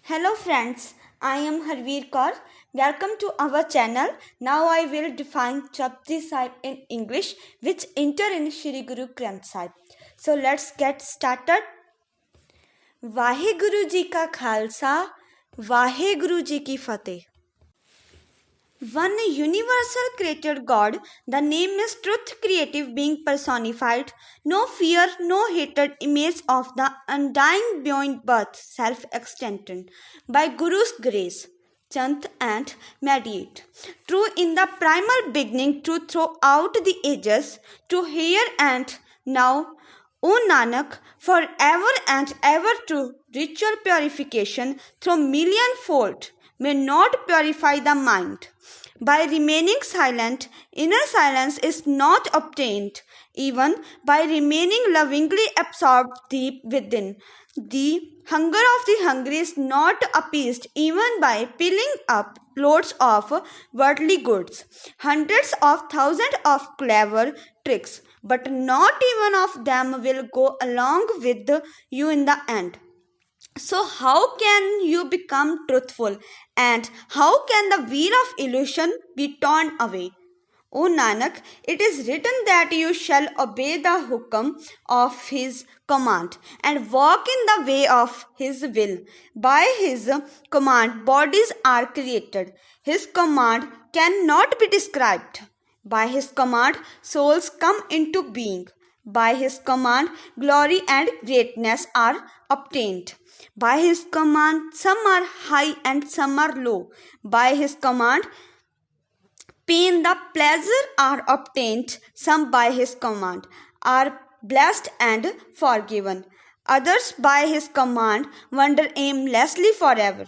Hello friends, I am Harveer Kaur. Welcome to our channel. Now I will define Japji Sahib in English which enter in Shri Guru Granth Sahib. So let's get started. Waheguru ji का खालसा, वाहेगुरु जी की फतेह. One universal created God, the name is truth creative being personified, no fear, no hatred, image of the undying beyond birth, self-extended by Guru's grace. Chant and meditate. True in the primal beginning, true throughout the ages, true here and now, O Nanak, forever and ever true, ritual purification through millionfold may not purify the mind. By remaining silent, inner silence is not obtained, even by remaining lovingly absorbed deep within. The hunger of the hungry is not appeased even by piling up loads of worldly goods, hundreds of thousands of clever tricks, but not even of them will go along with you in the end. So, how can you become truthful and how can the wheel of illusion be torn away? O Nanak, it is written that you shall obey the hukam of his command and walk in the way of his will. By his command, bodies are created. His command cannot be described. By his command, souls come into being. By his command, glory and greatness are obtained. By his command, some are high and some are low. By his command, pain, the pleasure are obtained. Some by his command are blessed and forgiven. Others by his command wander aimlessly forever.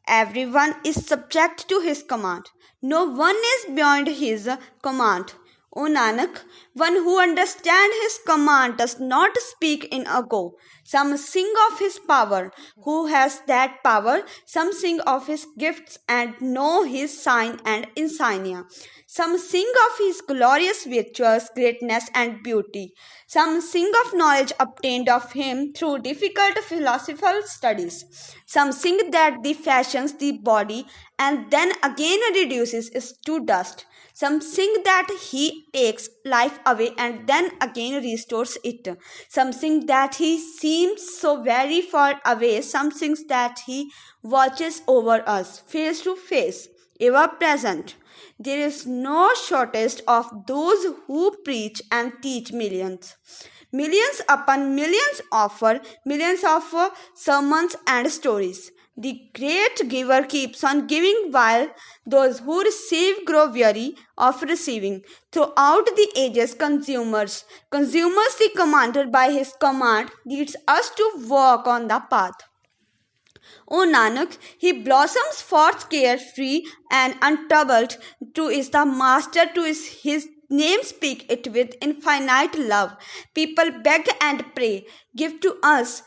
Everyone is subject to his command. No one is beyond his command. O Nanak, one who understands his command does not speak in ago. Some sing of his power. Who has that power? Some sing of his gifts and know his sign and insignia. Some sing of his glorious virtues, greatness and beauty. Some sing of knowledge obtained of him through difficult philosophical studies. Some sing that he fashions the body and then again reduces it to dust. Some sing that he takes life away and then again restores it. Some sing that he seems so very far away. Some sing that he watches over us face to face, ever present. There is no shortage of those who preach and teach millions. Millions upon millions offer millions of sermons and stories. The great giver keeps on giving while those who receive grow weary of receiving. Throughout the ages, consumers the commanded by his command leads us to walk on the path. O Nanak, he blossoms forth carefree and untroubled. True is the master, true is his name, speak it with infinite love. People beg and pray, give to us,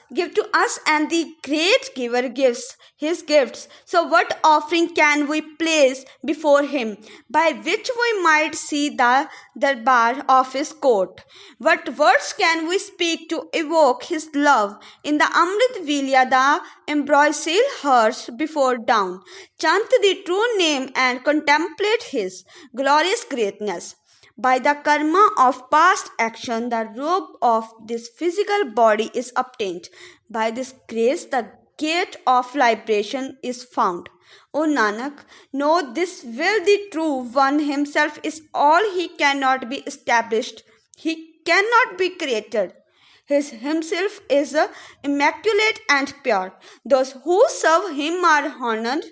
and the great giver gives his gifts. So what offering can we place before him, by which we might see the darbar of his court? What words can we speak to evoke his love? In the Amrit Vilya, the ambrosial hearse before dawn, chant the true name and contemplate his glorious greatness. By the karma of past action, the robe of this physical body is obtained. By this grace, the gate of liberation is found. O Nanak, know this will the true one himself is all. He cannot be established. He cannot be created. His himself is immaculate and pure. Those who serve him are honored.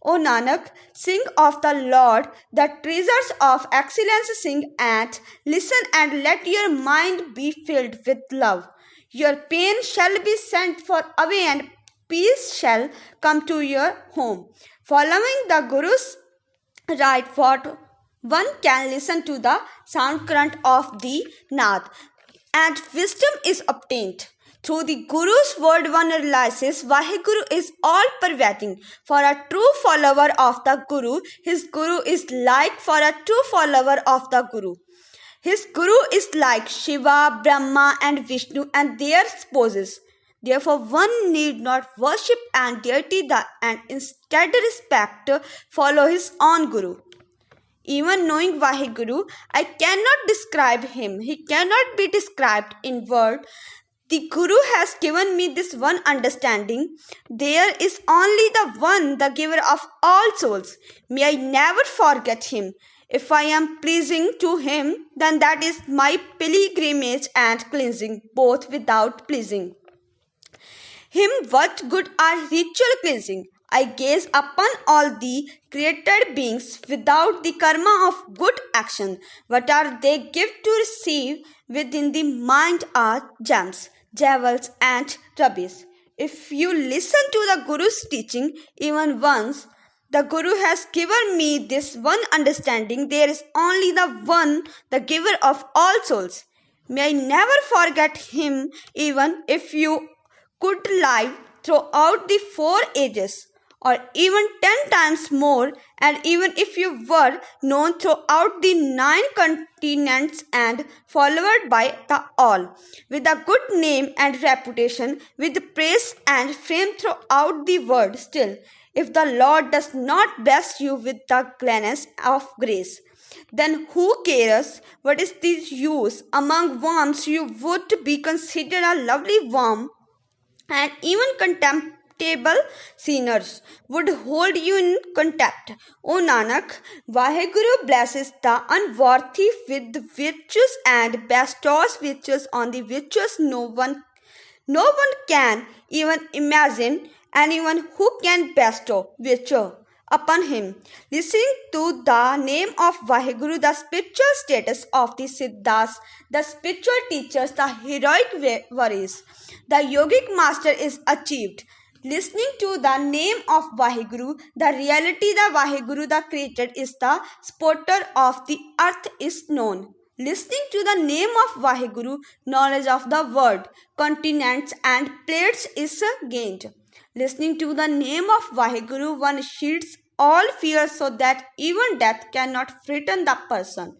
O Nanak, sing of the Lord, the treasures of excellence sing and listen and let your mind be filled with love. Your pain shall be sent for away and peace shall come to your home. Following the Guru's right thought, one can listen to the sound current of the Nath and wisdom is obtained. Through the Guru's word one realizes Vaheguru is all-pervading. For a true follower of the Guru, his Guru is like for a true follower of the Guru. His Guru is like Shiva, Brahma and Vishnu and their spouses. Therefore, one need not worship and deity and instead respect, follow his own Guru. Even knowing Vaheguru, I cannot describe him. He cannot be described in word. The Guru has given me this one understanding. There is only the one, the giver of all souls. May I never forget him. If I am pleasing to him, then that is my pilgrimage and cleansing, both without pleasing him. What good are ritual cleansing? I gaze upon all the created beings without the karma of good action. What are they give to receive within the mind are gems, jewels, and rubies. If you listen to the Guru's teaching even once, the Guru has given me this one understanding. There is only the one, the giver of all souls. May I never forget him, even if you could live throughout the 4 ages, or even 10 times more, and even if you were known throughout the 9 continents and followed by the all, with a good name and reputation, with praise and fame throughout the world, still, if the Lord does not bless you with the gladness of grace, then who cares? What is the use? Among worms you would be considered a lovely worm, and even contemptible sinners would hold you in contempt. O Nanak, Vaheguru blesses the unworthy with virtues and bestows virtues on the virtuous no one can even imagine anyone who can bestow virtue upon him. Listening to the name of Vaheguru, the spiritual status of the Siddhas, the spiritual teachers, the heroic warriors, the yogic master is achieved. Listening to the name of Vaheguru, the reality the Vaheguru, the created, is the supporter of the earth is known. Listening to the name of Vaheguru, knowledge of the world, continents and plates is gained. Listening to the name of Vaheguru, one shields all fear so that even death cannot frighten the person.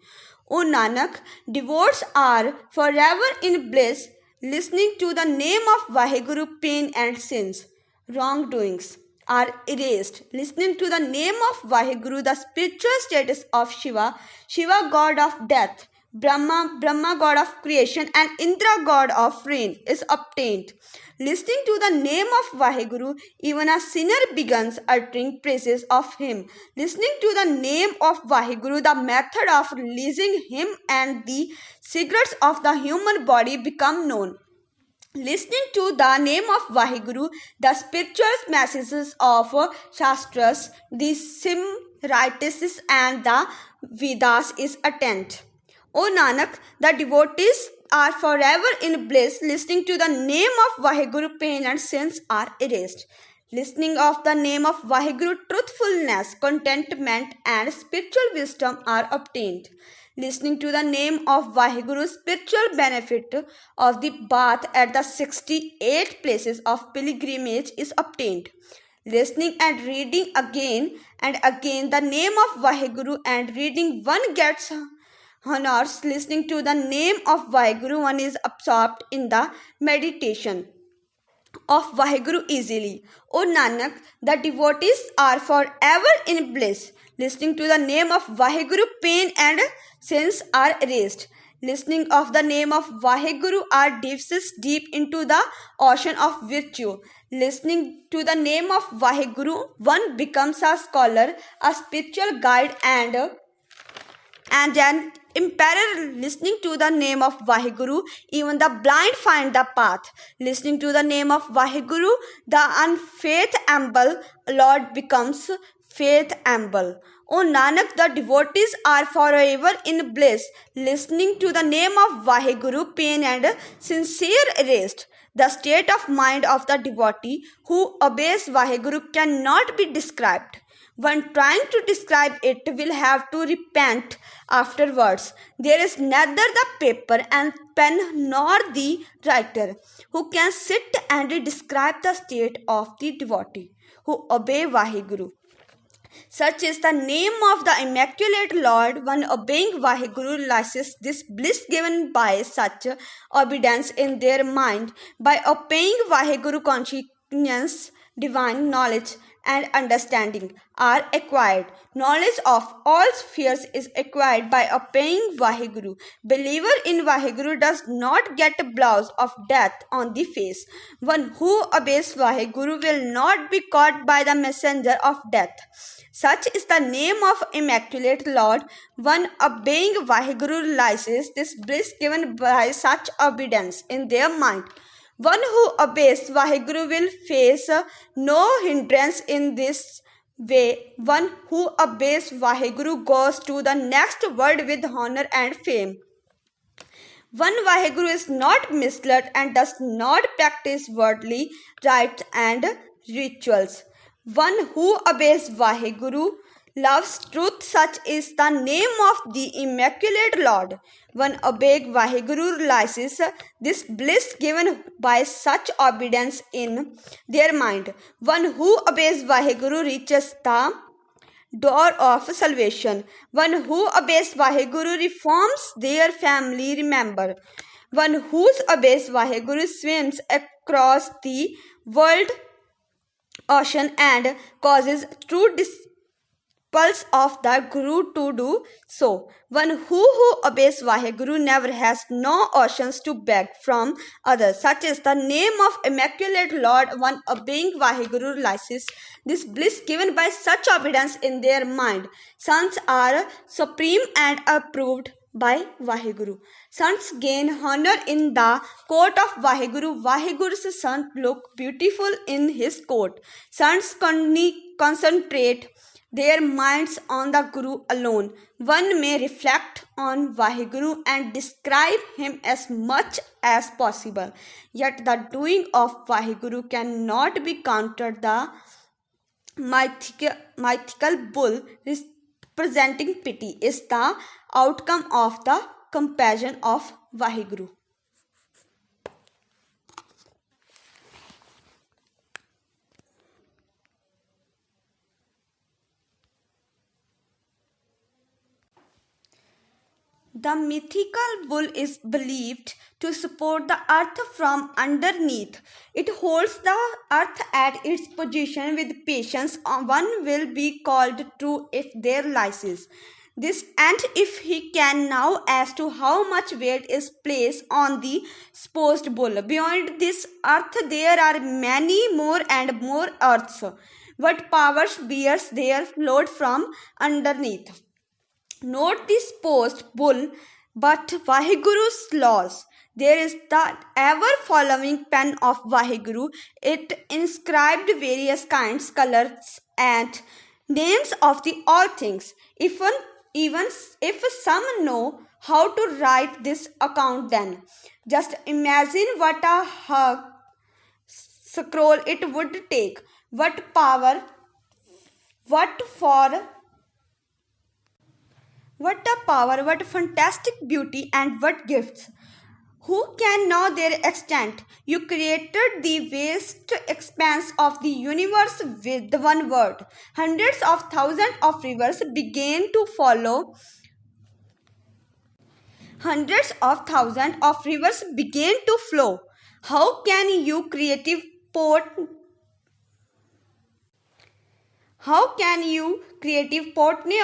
O Nanak, devotees are forever in bliss. Listening to the name of Vaheguru, pain and sins, wrongdoings are erased. Listening to the name of Vaheguru, the spiritual status of Shiva, Shiva god of death, Brahma god of creation, and Indra god of rain is obtained. Listening to the name of Vaheguru, even a sinner begins uttering praises of him. Listening to the name of Vaheguru, the method of releasing him and the secrets of the human body become known. Listening to the name of Vaheguru, the spiritual messages of Shastras, the Simritis and the Vedas is attained. O Nanak, the devotees are forever in bliss. Listening to the name of Vaheguru, pain and sins are erased. Listening of the name of Vaheguru, truthfulness, contentment and spiritual wisdom are obtained. Listening to the name of Vaheguru, spiritual benefit of the bath at the 68 places of pilgrimage is obtained. Listening and reading again and again the name of Vaheguru and reading one gets honors. Listening to the name of Vaheguru, one is absorbed in the meditation of Vaheguru easily. O Nanak, the devotees are forever in bliss. Listening to the name of Vaheguru, pain and sins are erased. Listening of the name of Vaheguru are dives deep into the ocean of virtue. Listening to the name of Vaheguru, one becomes a scholar, a spiritual guide and an emperor. Listening to the name of Vaheguru, even the blind find the path. Listening to the name of Vaheguru, the unfaithful Lord becomes faithful. O Nanak, the devotees are forever in bliss. Listening to the name of Vaheguru, pain and sincere erased. The state of mind of the devotee who obeys Vaheguru cannot be described. One trying to describe it will have to repent afterwards. There is neither the paper and pen nor the writer who can sit and describe the state of the devotee who obey Vaheguru. Such is the name of the Immaculate Lord. One obeying Vaheguru realizes this bliss given by such obedience in their mind. By obeying Vaheguru, consciousness, divine knowledge, and understanding are acquired. Knowledge of all spheres is acquired by obeying Vaheguru. Believer in Vaheguru does not get a blouse of death on the face. One who obeys Vaheguru will not be caught by the messenger of death. Such is the name of Immaculate Lord. One obeying Vaheguru realizes this bliss given by such obedience in their mind. One who obeys Vaheguru will face no hindrance in this way. One who obeys Vaheguru goes to the next world with honor and fame. One Vaheguru is not misled and does not practice worldly rites and rituals. One who obeys Vaheguru loves truth. Such is the name of the Immaculate Lord. One obeying Vaheguru realizes this bliss given by such obedience in their mind. One who obeys Vaheguru reaches the door of salvation. One who obeys Vaheguru reforms their family member. One who obeys Vaheguru swims across the world ocean and causes true dispels of the Guru to do so. One who obeys Vaheguru never has no oceans to beg from others. Such is the name of Immaculate Lord. One obeying Vaheguru realizes this bliss given by such obedience in their mind. Sons are supreme and approved by Vaheguru. Sons gain honor in the court of Vaheguru. Vaheguru's sons look beautiful in his court. Sons concentrate their minds on the Guru alone. One may reflect on Vaheguru and describe him as much as possible. Yet the doing of Vaheguru cannot be countered. The mythical bull representing pity is the outcome of the compassion of Vaheguru. The mythical bull is believed to support the earth from underneath. It holds the earth at its position with patience. One will be called true if there lies this, and if he can now as to how much weight is placed on the supposed bull. Beyond this earth there are many more and more earths. What powers bears their load from underneath? Note this post bull, but Vaheguru's laws. There is the ever following pen of Vaheguru. It inscribed various kinds, colors, and names of the all things. Even if some know how to write this account, then just imagine what a scroll it would take. What power, what for what a power, what fantastic beauty, and what gifts. Who can know their extent? You created the vast expanse of the universe with one word. Hundreds of thousands of rivers began to follow. Hundreds of thousands of rivers began to flow. How can you creative portray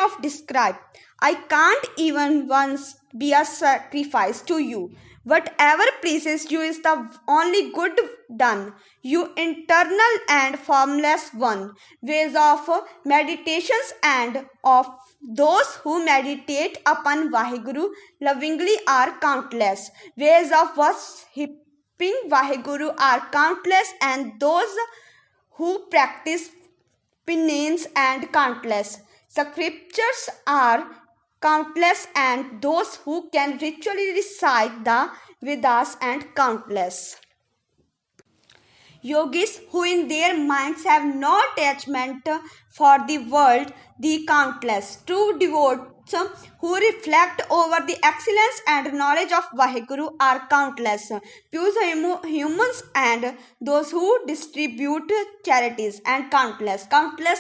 of describe? I can't even once be a sacrifice to you. Whatever pleases you is the only good done. You internal and formless one. Ways of meditations and of those who meditate upon Vaheguru lovingly are countless. Ways of worshipping Vaheguru are countless, and those who practice penance and countless. Scriptures are countless, and those who can ritually recite the Vedas and countless. Yogis who in their minds have no attachment for the world, the countless. True devotees who reflect over the excellence and knowledge of Vaheguru are countless. Pure humans and those who distribute charities, and countless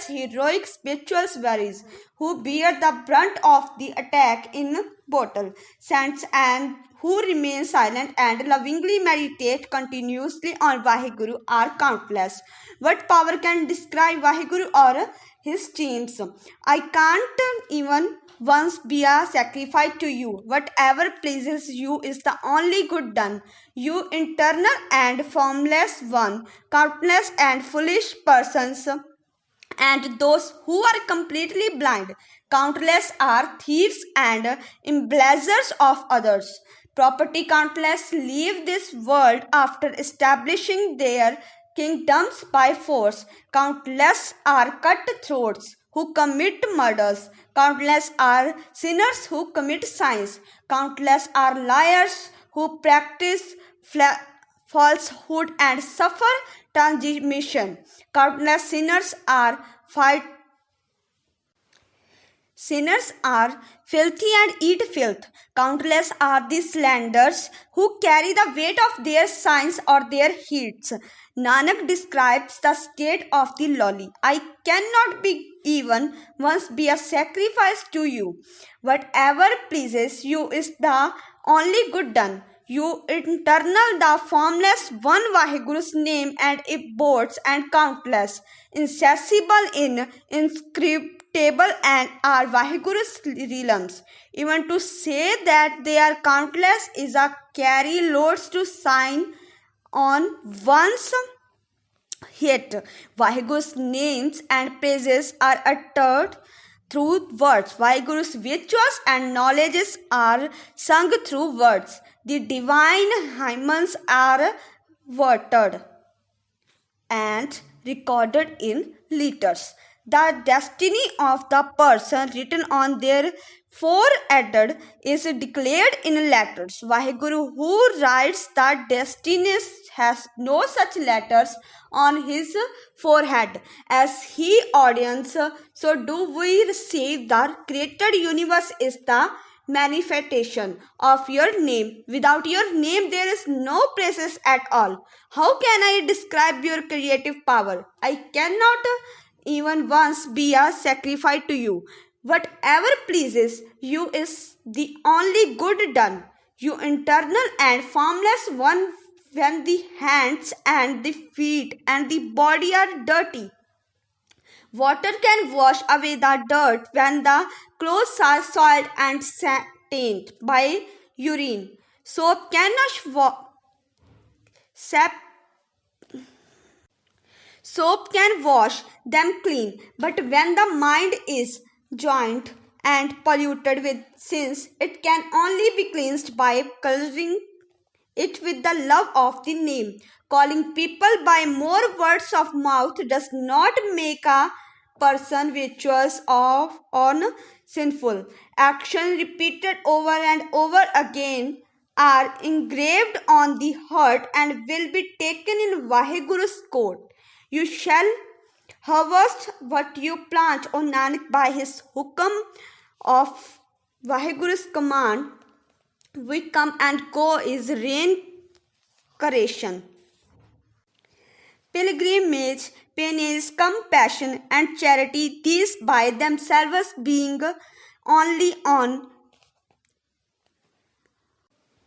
heroic spirituals varries who bear the brunt of the attack in battle. Saints and who remain silent and lovingly meditate continuously on Vaheguru are countless. What power can describe Vaheguru or his teams? I can't even once be a sacrifice to you. Whatever pleases you is the only good done. You internal and formless one, countless and foolish persons, and those who are completely blind. Countless are thieves and embezzlers of others' property. Countless leave this world after establishing their kingdoms by force. Countless are cutthroats who commit murders. Countless are sinners who commit sins. Countless are liars who practice falsehood and suffer transmission. Countless sinners are filthy and eat filth. Countless are the slanderers who carry the weight of their sins or their heats. Nanak describes the state of the lowly. I cannot be even once be a sacrifice to you. Whatever pleases you is the only good done. You internal, the formless one, Vaheguru's name and abodes and countless, inaccessible, inscrutable, and are Vaheguru's realms. Even to say that they are countless is a carry loads to sign on one's head. Vaheguru's names and praises are uttered through words. Vaheguru's virtues and knowledges are sung through words. The divine hymns are watered and recorded in letters. The destiny of the person written on their forehead is declared in letters. Vaheguru, who writes the destinies, has no such letters on his forehead as he audience. So do we receive the created universe is the manifestation of your name. Without your name, there is no praises at all. How can I describe your creative power? I cannot even once be a sacrifice to you. Whatever pleases you is the only good done. You internal and formless one, when the hands and the feet and the body are dirty. Water can wash away the dirt when the clothes are soiled and stained by urine. Soap can wash them clean, but when the mind is joined and polluted with sins, it can only be cleansed by coloring it with the love of the name. Calling people by more words of mouth does not make a person virtuous or on sinful. Action repeated over and over again are engraved on the heart and will be taken in Vaheguru's court. You shall harvest what you plant, O Nanak, by his hukam of Vaheguru's command. We come and go is reincarnation. Pilgrimage, penance, compassion, and charity, these by themselves being only on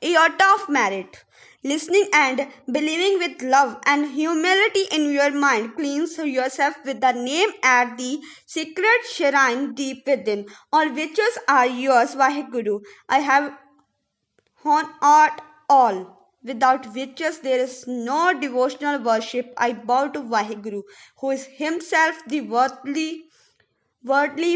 iota of merit. Listening and believing with love and humility in your mind, cleanse yourself with the name at the secret shrine deep within. All virtues are yours, Vaheguru. I have on art all. Without virtues there is no devotional worship. I bow to Vaheguru, who is himself the worldly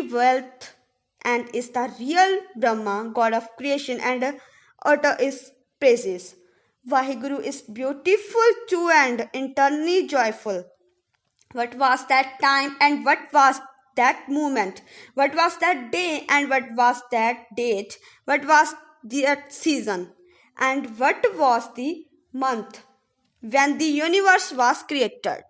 wealth and is the real Brahma, God of creation, and utter his praises. Vaheguru is beautiful too and eternally joyful. What was that time and what was that moment? What was that day and what was that date? What was that season? And what was the month when the universe was created?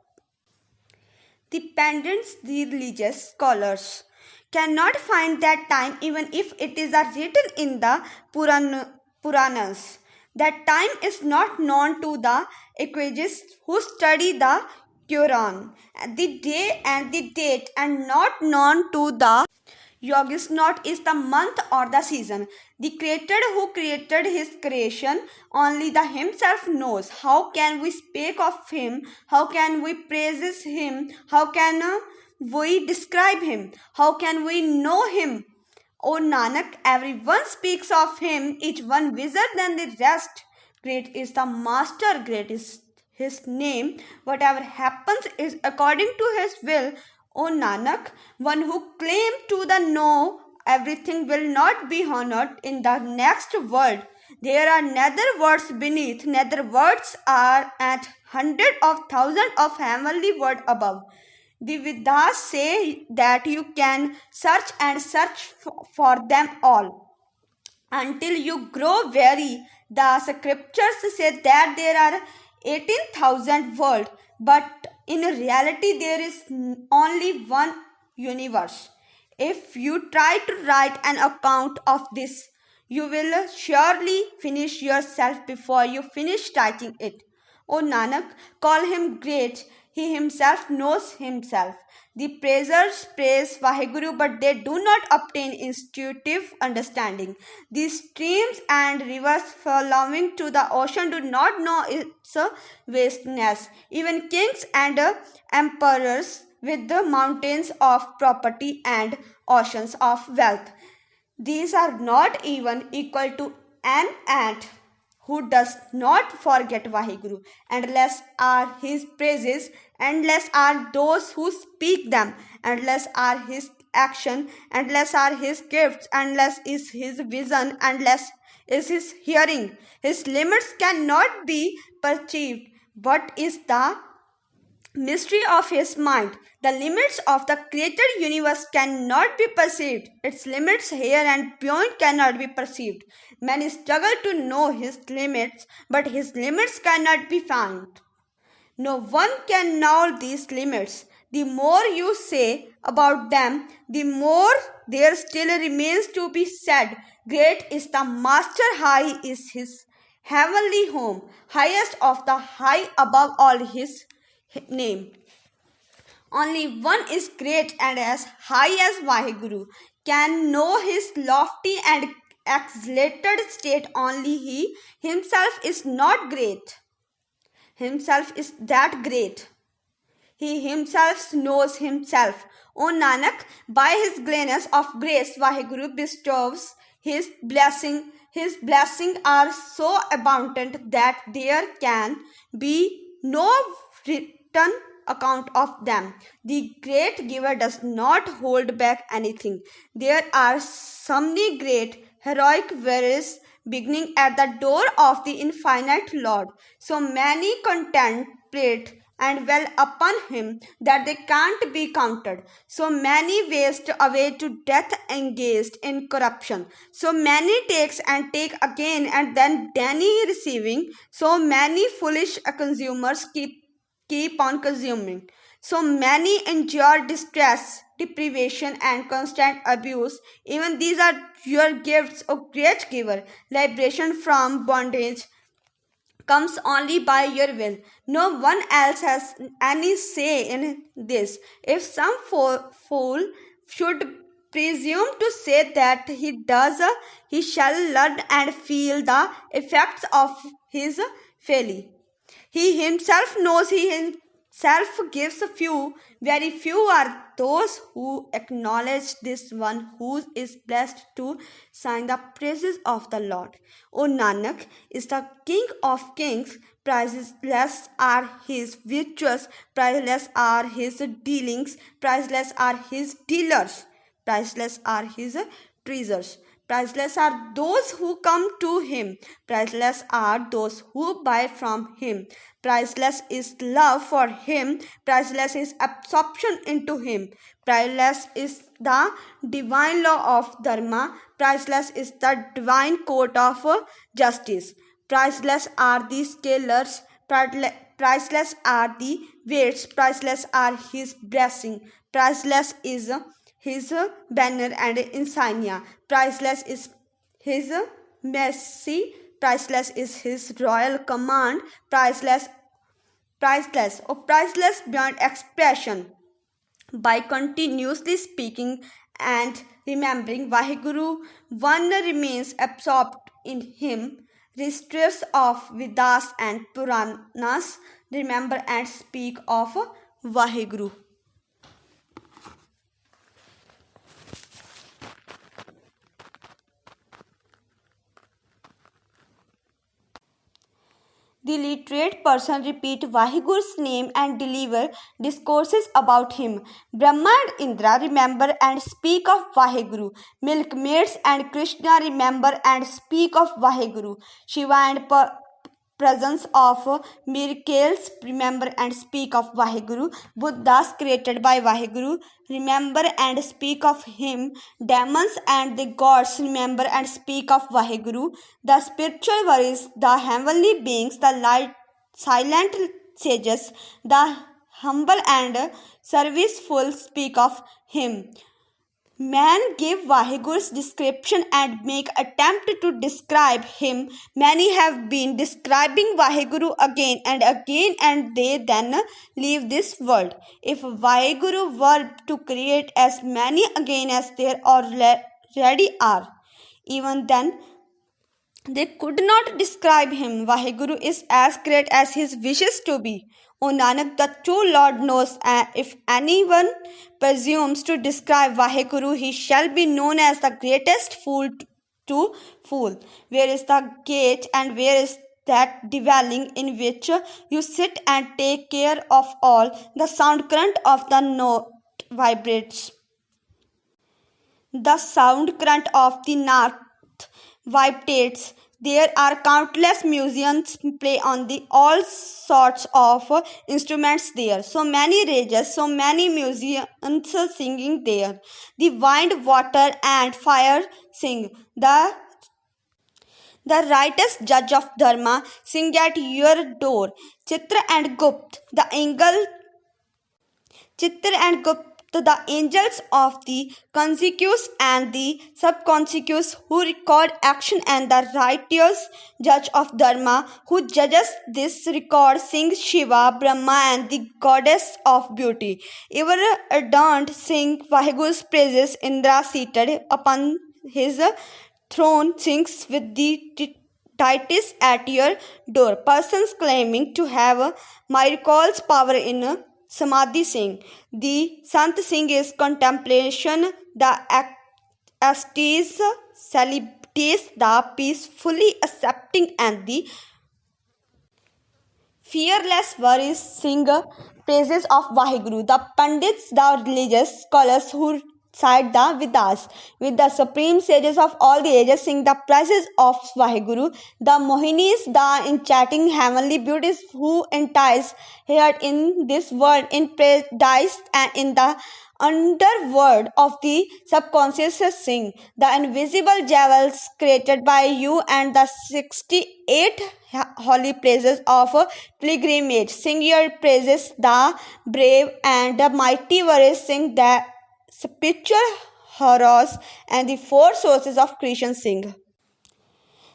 The pedants, the religious scholars, cannot find that time even if it is written in the Puranas. That time is not known to the Aquages who study the Quran. The day and the date and not known to the Yogis not is the month or the season. The creator who created his creation, only the himself knows. How can we speak of him? How can we praise him? How can we describe him? How can we know him? O Nanak, everyone speaks of him, each one wiser than the rest. Great is the master, great is his name. Whatever happens is according to his will. O Nanak, one who claims to the know everything will not be honored in the next world. There are neither words beneath, neither words are at hundred of thousands of heavenly words above. The Vedas say that you can search and search for them all until you grow weary. The scriptures say that there are 18,000 worlds, but in reality there is only one universe. If you try to write an account of this, you will surely finish yourself before you finish writing it. O Nanak, call him great. He himself knows himself. The praisers praise Vaheguru, but they do not obtain intuitive understanding. The streams and rivers flowing to the ocean do not know its vastness. Even kings and emperors with the mountains of property and oceans of wealth, these are not even equal to an ant who does not forget Vaheguru. Endless are his praises, endless are those who speak them, endless are his action, endless are his gifts, endless is his vision, endless is his hearing. His limits cannot be perceived. What is the mystery of his mind? The limits of the created universe cannot be perceived. Its limits here and beyond cannot be perceived. Many struggle to know his limits, but his limits cannot be found. No one can know these limits. The more you say about them, the more there still remains to be said. Great is the Master, high is his heavenly home, highest of the high above all his name. Only one is great and as high as Vaheguru can know his lofty and exalted state. Only he himself is not great. Himself is that great. He himself knows himself. O Nanak, by his glance of grace, Vaheguru bestows his blessing. His blessings are so abundant that there can be no written account of them. The great giver does not hold back anything. There are so many great heroic verses beginning at the door of the infinite Lord. So many contemplate and well upon him that they can't be counted. So many waste away to death engaged in corruption. So many takes and take again and then Danny receiving. So many foolish consumers keep on consuming. So many endure distress, deprivation, and constant abuse. Even these are your gifts, O great giver. Liberation from bondage comes only by your will. No one else has any say in this. If some fool should presume to say that he does, he shall learn and feel the effects of his folly. He himself knows, he himself gives few. Very few are those who acknowledge this one who is blessed to sing the praises of the Lord. O Nanak is the King of kings. Priceless are his virtues, priceless are his dealings, priceless are his dealers, priceless are his treasures. Priceless are those who come to him. Priceless are those who buy from him. Priceless is love for him. Priceless is absorption into him. Priceless is the divine law of Dharma. Priceless is the divine court of justice. Priceless are the scalars. Priceless are the weights. Priceless are his blessing. Priceless is his banner and insignia. Priceless is his mercy, priceless is his royal command, priceless beyond expression. By continuously speaking and remembering Vaheguru, one remains absorbed in him. Readers of Vedas and Puranas remember and speak of Vaheguru. The literate person repeat Vaheguru's name and deliver discourses about him. Brahma and Indra remember and speak of Vaheguru. Milkmaids and Krishna remember and speak of Vaheguru. Shiva and presence of miracles remember and speak of Vaheguru. Buddhas created by Vaheguru remember and speak of him. Demons and the gods remember and speak of Vaheguru. The spiritual warriors, the heavenly beings, the light, silent sages, the humble and serviceful speak of him. Man give Vaheguru's description and make attempt to describe him. Many have been describing Vaheguru again and they then leave this world. If Vaheguru were to create as many again as there already are, even then they could not describe him. Vaheguru is as great as his wishes to be. O Nanak, the true Lord knows, if anyone presumes to describe Vaheguru, he shall be known as the greatest fool to fool. Where is the gate and where is that dwelling in which you sit and take care of all? The sound current of the note vibrates. The sound current of the note vibrates. There are countless musicians play on the all sorts of instruments there. So many rages, so many musicians singing there. The wind, water and fire sing. The righteous judge of Dharma sing at your door. Chitra and Gupt, the angels of the conscious and the subconscious who record action, and the righteous judge of Dharma who judges this record sing Shiva, Brahma and the goddess of beauty. Ever adorned sing Vaheguru's praises. Indra seated upon his throne sings with the deities at your door. Persons claiming to have miracles power in Samadhi sing. The Sant sing is contemplation. The ascetics celebrates the peacefully accepting, and the fearless warriors sing praises of Vaheguru. The Pandits, the religious scholars who cite the Vedas, with the supreme sages of all the ages, sing the praises of Vaheguru. The Mohinis, the enchanting heavenly beauties who entice here in this world, in paradise and in the underworld of the subconscious sing. The invisible jewels created by you and the 68 holy places of pilgrimage sing your praises. The brave and the mighty warriors sing the spiritual heroes, and the four sources of creation sing.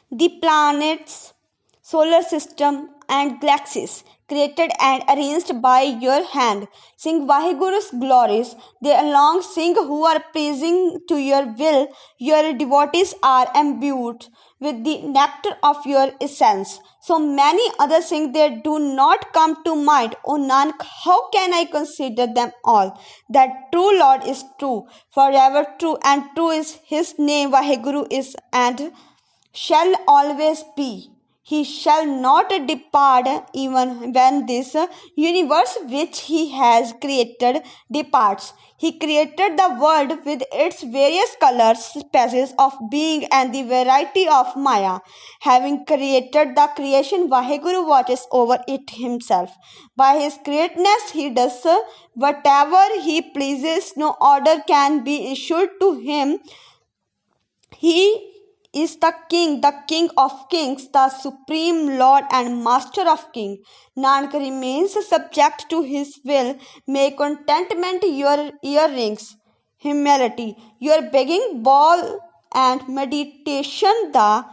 The planets, solar system and galaxies created and arranged by your hand sing Vaheguru's glories. They along sing who are pleasing to your will. Your devotees are imbued with the nectar of your essence. So many others sing, they do not come to mind. O Nanak, how can I consider them all? That true Lord is true, forever true, and true is his name. Vaheguru is and shall always be. He shall not depart even when this universe which he has created departs. He created the world with its various colors, species of being and the variety of Maya. Having created the creation, Vaheguru watches over it himself. By his greatness he does whatever he pleases. No order can be issued to him. He is the king of kings, the supreme lord and master of kings. Nanak remains subject to his will. May contentment your earrings. humility. Your begging bowl and meditation, the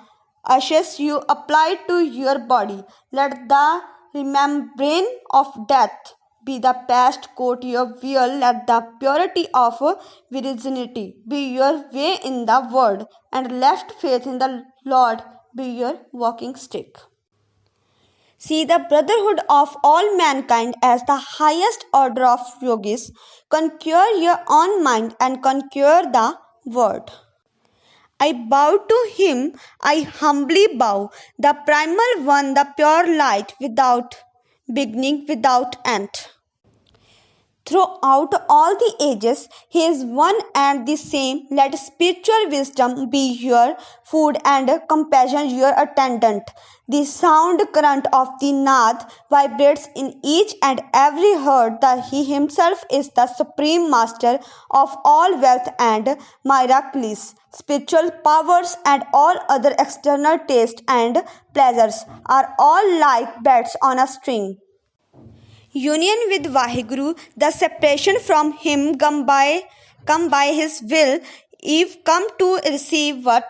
ashes you apply to your body. Let the remembrance of death be the best coat you wear. Let the purity of virginity be your way in the world, and left faith in the Lord be your walking stick. See the brotherhood of all mankind as the highest order of yogis. Conquer your own mind and conquer the world. I bow to him, I humbly bow, the primal one, the pure light, without beginning, without end. Throughout all the ages, he is one and the same. Let spiritual wisdom be your food and compassion your attendant. The sound current of the Nath vibrates in each and every heart that he himself is the supreme master of all wealth and miracles. Spiritual powers and all other external tastes and pleasures are all like bats on a string. Union with Vaheguru, the separation from him come by his will, if come to receive what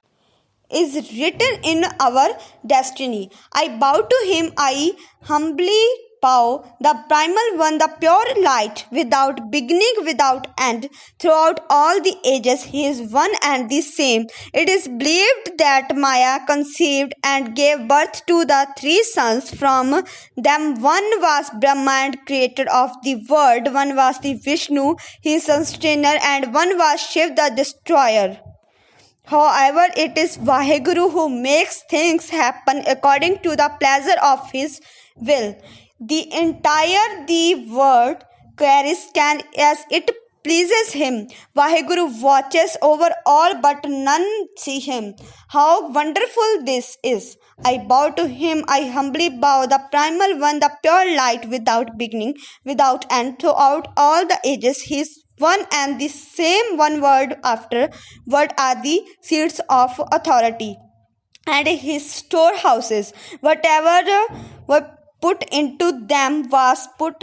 is written in our destiny. I bow to him, I humbly bow, the primal one, the pure light, without beginning, without end. Throughout all the ages, he is one and the same. It is believed that Maya conceived and gave birth to the three sons. From them, one was Brahma and creator of the world, one was the Vishnu, his sustainer, and one was Shiv, the destroyer. However, it is Vaheguru who makes things happen according to the pleasure of his will. The world carries can as it pleases him. Vaheguru watches over all, but none see him. How wonderful this is! I bow to him, I humbly bow, the primal one, the pure light, without beginning, without end. Throughout all the ages, he is one and the same. One word after word are the seats of authority and his storehouses. Whatever were put into them was put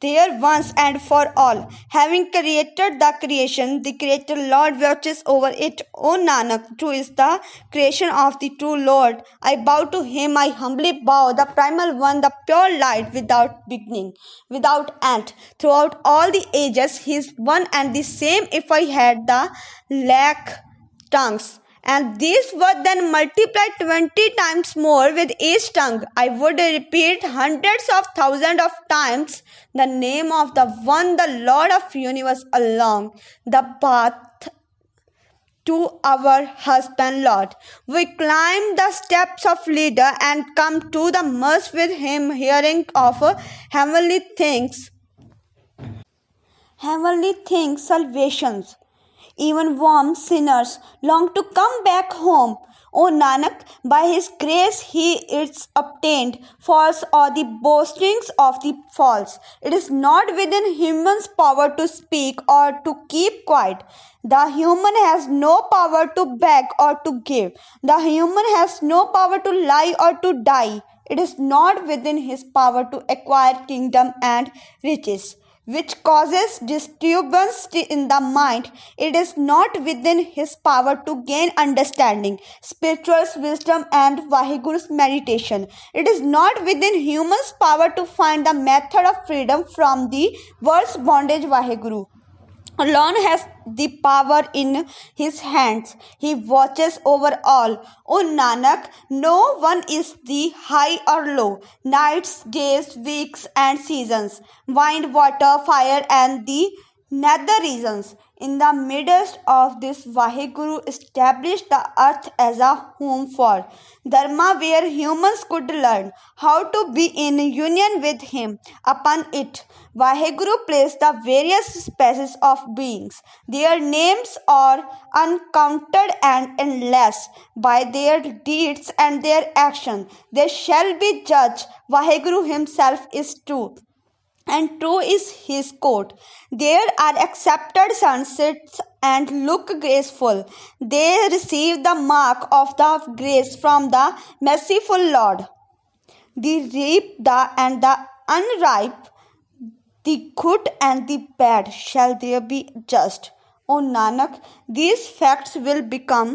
there once and for all. Having created the creation, the Creator Lord watches over it. O Nanak, true is the creation of the true Lord. I bow to him, I humbly bow, the primal one, the pure light, without beginning, without end. Throughout all the ages, he is one and the same. If I had the lakh tongues, and these were then multiplied 20 times more with each tongue, I would repeat hundreds of thousands of times the name of the one, the Lord of universe, along the path to our husband Lord. We climb the steps of leader and come to the merge with him, hearing of heavenly things, salvations. Even warm sinners long to come back home. O Nanak, by his grace he is obtained, false or the boastings of the false. It is not within human's power to speak or to keep quiet. The human has no power to beg or to give. The human has no power to lie or to die. It is not within his power to acquire kingdom and riches, which causes disturbance in the mind. It is not within his power to gain understanding, spiritual wisdom, and Vaheguru's meditation. It is not within human's power to find the method of freedom from the world's bondage. Vaheguru alone has the power in his hands. He watches over all. O Nanak, no one is the high or low. Nights, days, weeks, and seasons, wind, water, fire, and the nether regions. In the midst of this, Vaheguru established the earth as a home for Dharma, where humans could learn how to be in union with him. Upon it, Vaheguru placed the various species of beings. Their names are uncounted and endless. By their deeds and their actions, they shall be judged. Vaheguru himself is truth, and true is his court. There are accepted sunsets and look graceful. They receive the mark of the grace from the merciful Lord. The ripe and the unripe, the good and the bad shall there be judged. O Nanak, these facts will become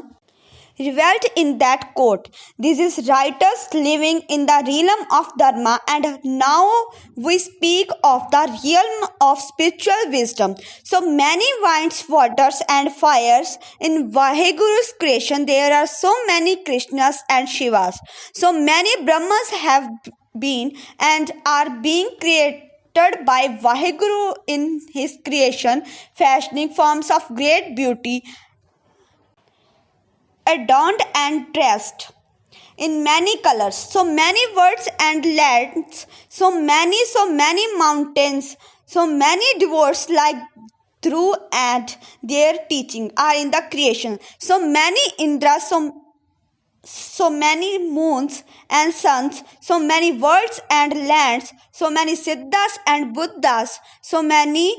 revealed in that court. This is writers living in the realm of Dharma, and now we speak of the realm of spiritual wisdom. So many winds, waters, and fires in Vaheguru's creation. There are so many Krishnas and Shivas. So many Brahmas have been and are being created by Vaheguru in his creation, fashioning forms of great beauty, adorned and dressed in many colors, so many words and lands, so many mountains, so many devotees like through and their teaching are in the creation. So many Indras, so many moons and suns, so many worlds and lands, so many Siddhas and Buddhas, so many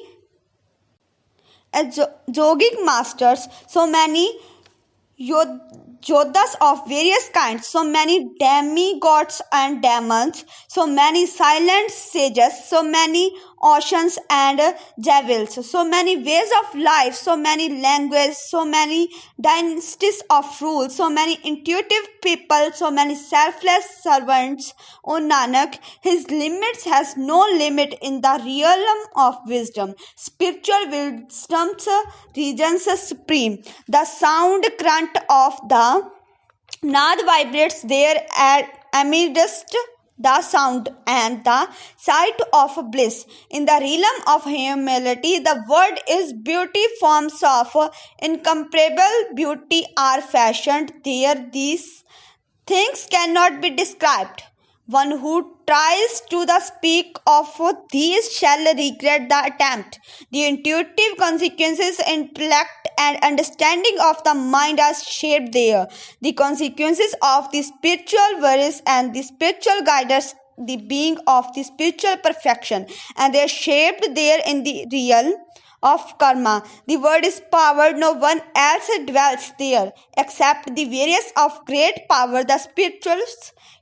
yogic masters, so many Yodhas of various kinds, so many demigods and demons, so many silent sages, so many oceans and devils, so many ways of life, so many languages, so many dynasties of rule, so many intuitive people, so many selfless servants. O Nanak, his limits has no limit in the realm of wisdom. Spiritual wisdom's regions supreme. The sound current of the Nad vibrates there amidst the sound and the sight of bliss. In the realm of humility, the word is beauty. Forms of incomparable beauty are fashioned there. These things cannot be described. One who tries to speak of these shall regret the attempt. The intuitive consequences, intellect, and understanding of the mind are shaped there. The consequences of the spiritual worries and the spiritual guidance, the being of the spiritual perfection, and they are shaped there in the realm of karma. The word is power. No one else dwells there except the various of great power, the spiritual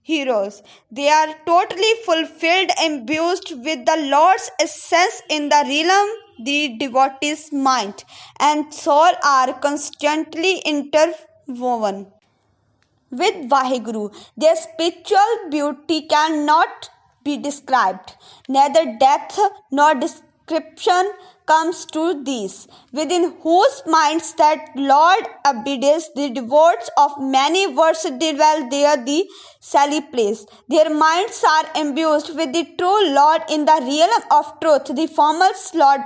heroes. They are totally fulfilled, imbued with the Lord's essence in the realm. The devotee's mind and soul are constantly interwoven with Vaheguru. Their spiritual beauty cannot be described. Neither depth nor description comes to these, within whose minds that Lord abides. The devotees of many worlds dwell there, the sally place. Their minds are imbued with the true Lord in the realm of truth. The formless Lord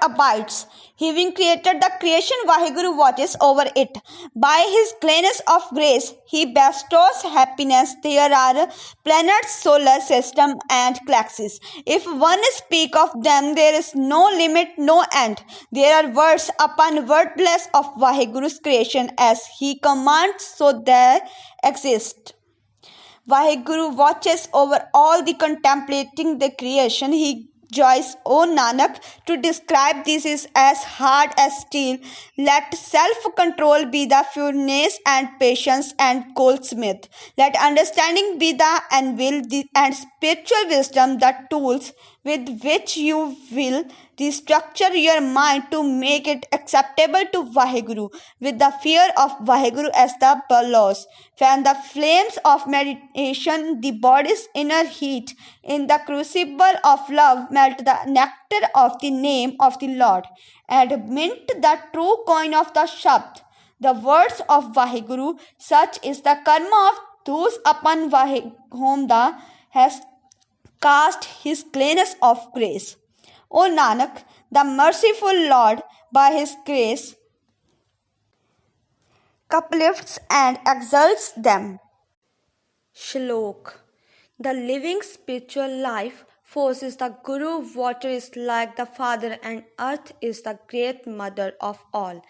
abides. Having created the creation, Vaheguru watches over it. By his clearness of grace, he bestows happiness. There are planets, solar system, and galaxies. If one speak of them, there is no limit, no end. There are words upon wordless of Vaheguru's creation. As he commands, so they exist. Vaheguru watches over all the contemplating the creation. He joys, O Nanak, to describe this is as hard as steel. Let self-control be the furnace and patience and goldsmith. Let understanding be the anvil and spiritual wisdom the tools with which you will restructure your mind to make it acceptable to Vaheguru, with the fear of Vaheguru as the bellows. Fan the flames of meditation, the body's inner heat. In the crucible of love, melt the nectar of the name of the Lord, and mint the true coin of the Shabd, the words of Vaheguru. Such is the karma of those upon whom the has cast his clearness of grace. O Nanak, the merciful Lord, by his grace, uplifts and exalts them. Shlok. The living spiritual life force is the Guru. Water is like the father, and earth is the great mother of all.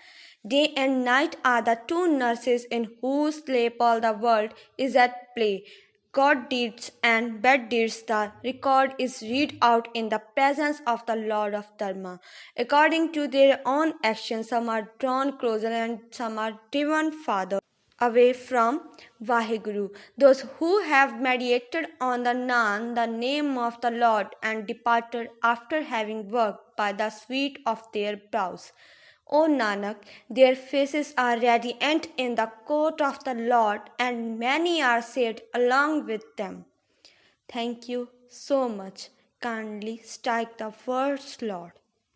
Day and night are the two nurses in whose sleep all the world is at play. God deeds and bad deeds, the record is read out in the presence of the Lord of Dharma. According to their own actions, some are drawn closer and some are driven farther away from Vaheguru. Those who have meditated on the name of the Lord, and departed after having worked by the sweat of their brows. O Nanak, their faces are radiant in the court of the Lord, and many are saved along with them. Thank you so much. Kindly strike the words, Lord.